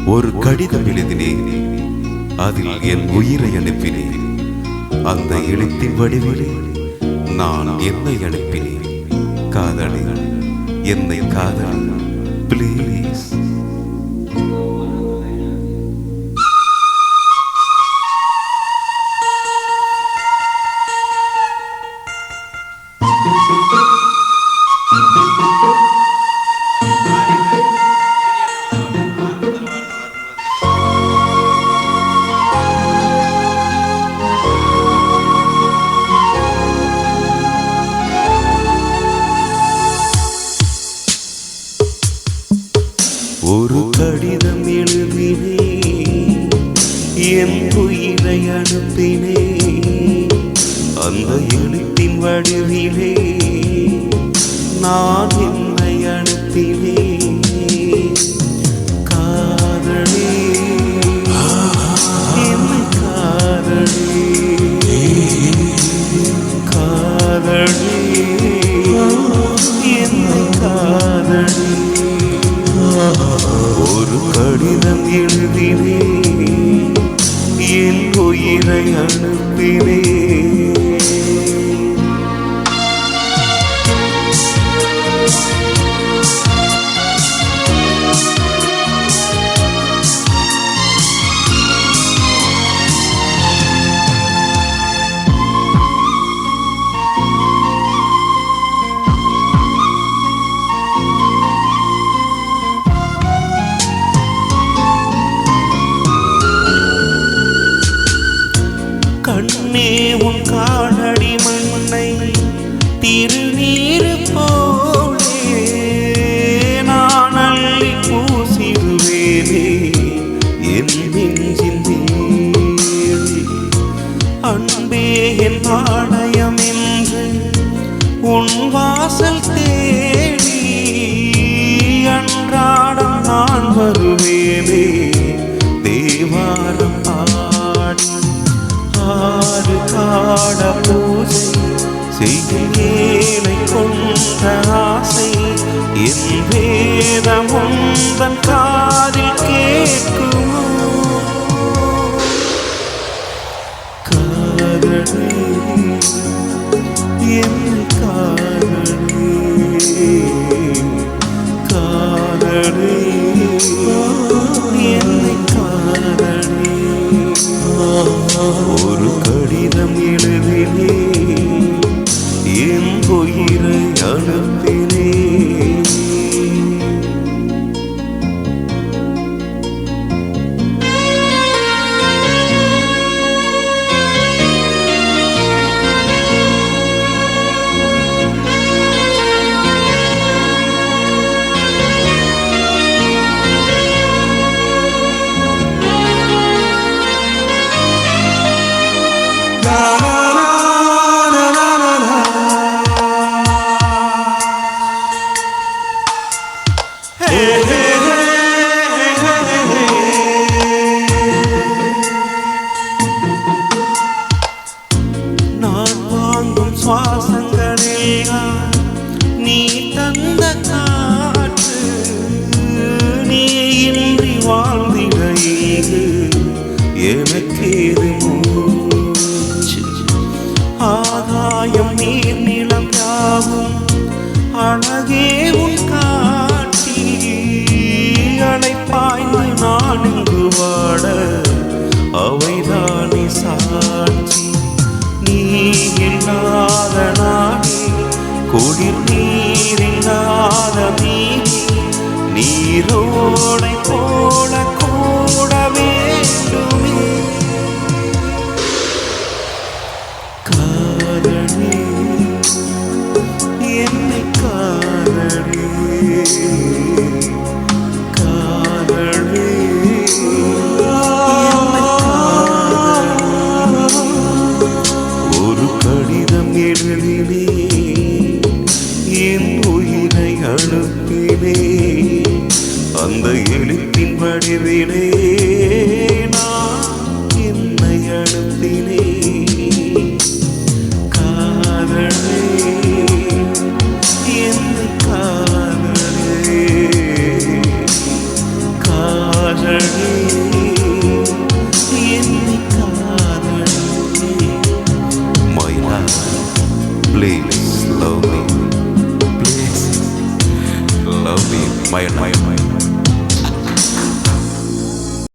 ஒரு கடிதம் எழுதினேன், அதில் என் உயிரை அனுப்பினேன். அந்த எழுத்தின் வடிவிலே நான் என்னை அனுப்பினேன். காதலி, என்னை காதலி, ப்ளீஸ். ஒரு கடிதம் எழுதினேன், என் உயிரை அனுப்பினேன். அந்த எழுத்தின் வடிவிலே நான் என்னை அனுப்பினேன். காதலி, என்னை காதலி, காதலி, என்னை காதலி. ஒரு கடிதம் எழுதினேன், என் உயிரை அனுப்பினேன். கண்ணே, உன் காலடி மண்ணை திருநீர் போலே நான் அள்ளி பூசிடுவேனே என் நெஞ்சின் மேலே. அன்பே என் ஆலயம் என்று உன் வாசல் தேடி அன்றாடம் நான் வருவேனே. தேவாரம் பாடி ஆறு காட பூஜை செய்யும் ஏனை கொண்ட ஆசை என் வேதம் உந்தன் காதில் கேட்குமோ? காதலி, என்னை காதலி, காதலி, என்னை காதலி. ஒரு கடிதம் எழுதினேன், என் உயிரை அனுப்பினேன். நான் வாங்கும் சுவாசங்களெல்லாம் நீ தந்த காற்று. நீ இன்றி வாழ்ந்திட ஏது எனக்கேது மூச்சு. ஆகாயம் நீர் நிலம் யாவும் அழகே உன் காட்சி. அழைப்பாய்ந்து நான் இங்கு வாட அவைதானே சாட்சி. நீ இல்லாத நாளே குளிர் நீரில்லாத மீனே நீரோடை போல கூட வேண்டுமே. காதலி, என்னை காதலி, காதலி, என்னை காதலி. ஒரு கடிதம் எழுதினேன், என் உயிரை அனுப்பினேன். அந்த எழுத்தின் வடிவிலே நான் என்னை அனுப்பினேன். காதலி, என்னை காதலி, காதலி. Please love me. Please love me, my